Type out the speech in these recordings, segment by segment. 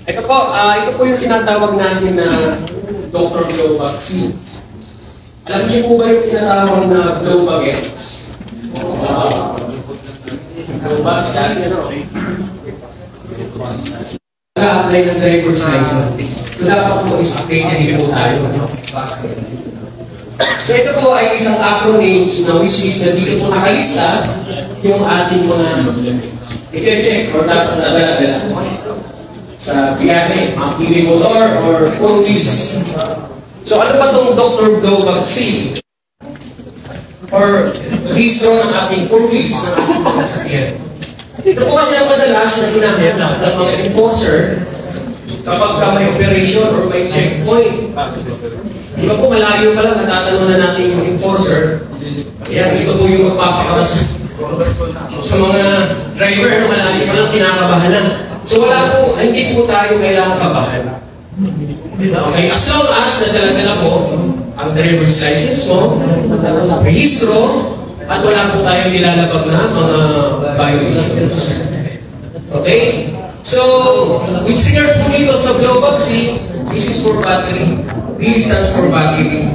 Ito po yung tinatawag natin na Dr. Global C. Alam niyo po ba yung tinatawag na Global X? Global C, nag-a-apply ng driver's license. So dapat po is-update na din po tayo. So ito po ay isang acronyms na which is na dito po nakalista yung ating mga i-check or dapat na dala-dala sa biyahe, mga PV motor or 4 wheels. So ano ba itong Dr. Global C? Or registro ng ating 4 wheels ng ating mga sasakyan. Ito po kasi ang madalas na hinahanap ng mga enforcer kapag may operation or may checkpoint. Diba po malayo pa lang, natatanong na natin yung enforcer. Ayan, ito po yung magpapakamas sa mga driver na malayo pa lang, kinakabahan na. So wala po, hindi po tayo kailangan kabahan. Okay, as long as nadala-dala po ang driver's license mo, registro, at wala po tayong nilalabag na mga violations. Okay? So, with regards po dito sa Global C, this is for battery. B stands for battery.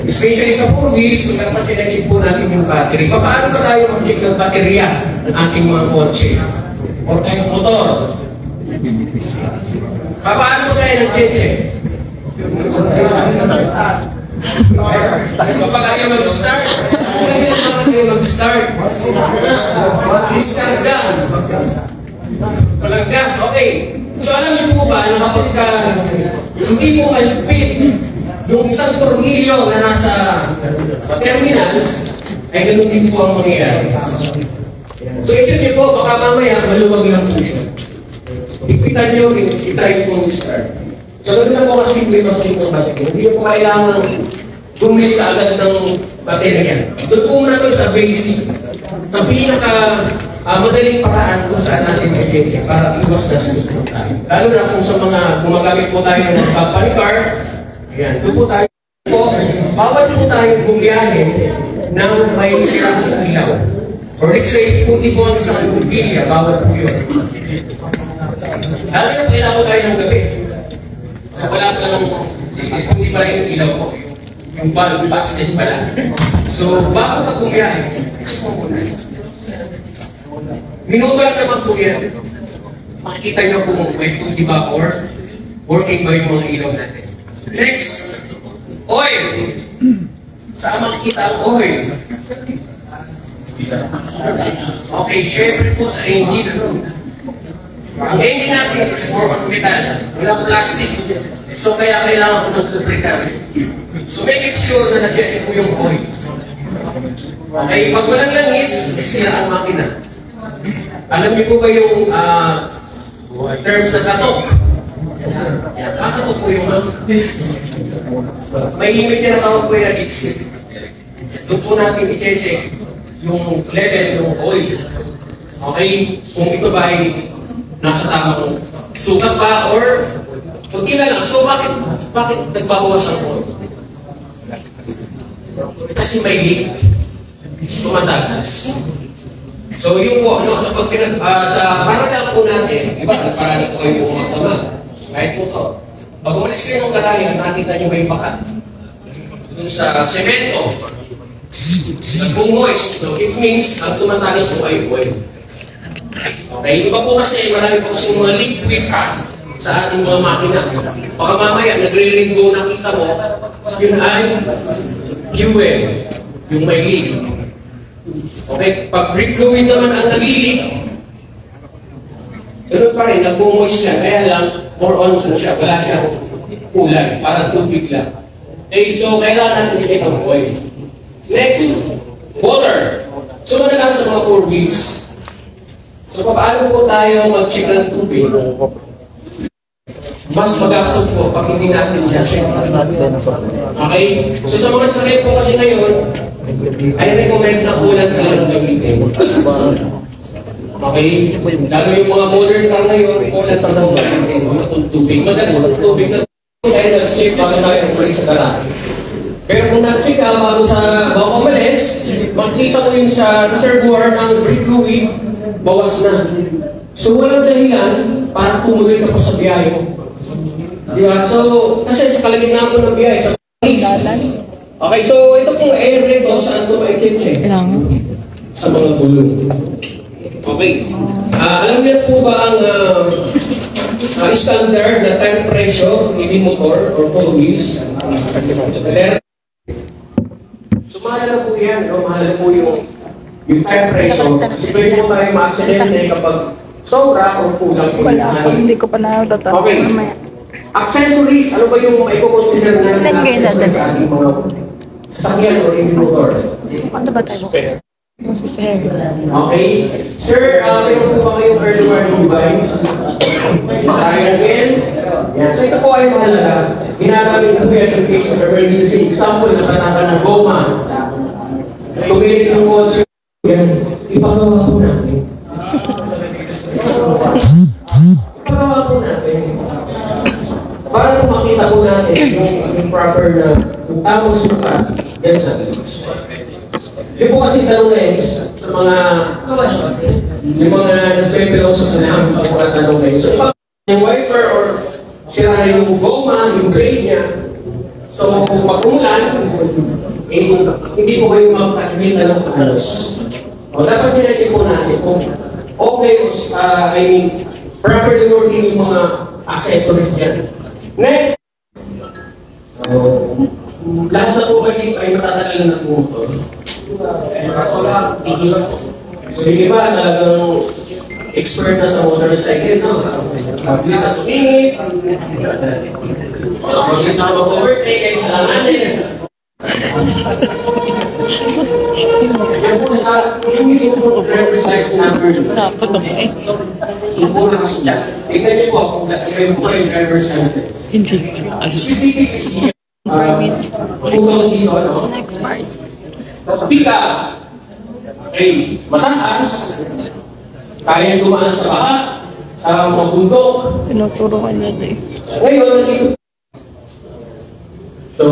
Especially sa 4 wheels, dapat check po natin yung battery. Paano ba tayo mag-check ng baterya ng ating mga kotse? O tayong motor? Paano ba tayo nag-check? Kapag ayaw mag-start, diskarga. Walang gas, okay. So alam niyo po ba na kapag hindi mo mahigpit yung isang tornilyo na nasa terminal, ay ganun din po ang mangyayari. So ito niyo po, baka mamaya maluwag lang po siya. Higpitan niyo, itry po start. So ganun lang po kasi simple mag-check ng battery. Hindi po kailangan bumili ka agad ng baterya. Doon po muna ito sa basic. Sa madaling paraan kung saan natin i-check para iwas na sustain tayo. Lalo na kung sa mga gumagamit po tayo ng company car, ayan, doon po tayo po, bawal po tayo bumiyahe ng may sirang ilaw. Or let's say, kung di po ang isang bubilya, bawal po yun. Lalo na kailangan po tayo ng gabi. So, wala ka lang, kung di pala yung ilaw po, yung bulb busted pala. So, bago ka bumiyahe, minuto lang naman po yan. Makikita nyo kung may pundi ba or working ba yung mga ilaw natin. Next, oil. Saan makikita ang oil? Okay, syempre po sa engine. Ang engine natin is more on metal, walang plastic. So kaya kailangan po ng lubricant. So make it sure na na-check po yung oil. Okay, pag walang langis, sira ang makina. Alam niyo po ba yung terms na katok? Yan, kakatok po yung may limit na tawag po yung dipstick. Doon po natin i-check yung level ng oil. Okay? Kung ito ba ay nasa tamang sukat ba or kunti na lang. So bakit nagbabawas ang oil? Kasi may leak. Tumatagas. So yung po, ano, sa paragraph po natin, diba, nagparada po yung mga tamag. Kahit po ito. Pag umalis kayo ng garahe, nakita nyo may bakat. Doon sa semento, nagpo-moist. So it means, ang tumatagas po ay oil. Okay, iba po kasi, marami po kasi mga liquid sa ating mga makina. Baka mamaya, nagre-ringo na kita mo, yun ay fuel, yung may leak. Okay, pag brake fluid naman ang nag-leak, ganun pa rin, nag-moist siya, kaya lang, more on siya, wala siyang kulay, parang tubig lang. Okay, so kailangan natin i-check ang oil. Next, water. So madalas sa mga 4 wheels. So paano po tayo mag-check ng tubig? Mas magastos po pag hindi natin i-check. Okay, so sa mga sakit po kasi ngayon, I recommend na ulan ka lang gamitin. Okay? Lalo yung mga modern car ngayon, ulan ka lang gamitin. Wala kong tubig. Madalas ang tubig na dahil nag-check bago tayo umalis sa garahe. Pero kung na-check ka bago umalis, makikita mo yung sa reservoir ng brake fluid, bawas na. So walang dahilan para tumuloy ka pa sa biyahe mo. Diba? So, kasi sa kalagitnaan ko ng biyahe, sa place. Okay, so ito pong air rate saan ito ma-check? Sa mga gulong. Okay. Alam niyo po ba ang standard na temperature ng motor or four wheels? So mahal po yan, no? Mahal po yung temperature. Kasi pwede mo tayo ma-accidente kapag sobra o kulang po. Hindi ko pa na-data. Okay. Accessories, ano ba yung maiko-consider na accessories sa ating mga sasakyan o hindi motor? Ano ba tayo? Okay. Sir, meron po ba kayong early warning device? Trial again. Yan. So ito po ay mahalaga. Ginagamit po yan in case of emergency. Example, nakataka ng goma. Tumilit ng kotse. Yan. Ipagawa po natin. Ipagawa po natin. Para makita po natin yung proper na yung tamang sukat yan sa glitch. Yung po kasi tanong na yun sa mga nagpe-pillow sa kanilang mga tanong na yun. So, pag yung wiper or sira yung goma, yung blade niya, so kung pag umulan, hindi po kayo magkakita ng halos. O dapat sinecheck po natin kung okay, I mean, properly working yung mga accessories niya. Next! So, lahat na po kayo ay matatagal na po ito. So, yung iba talagang expert na sa motorcycle, no? Mabilis na sumingit, mabilis na mag-overtake, ay kalanganin. Yan po sa, yung mismo po driver's license number. Yung po na kasi dyan. Tignan niyo po kung kayo po yung driver's license. Hindi. Specific is pusos dito, no? Next part. Pika. Okay, mataas. Kaya dumaan sa baha, sa mga bundok. Tinuturuan niya din. Ngayon, nandito. So,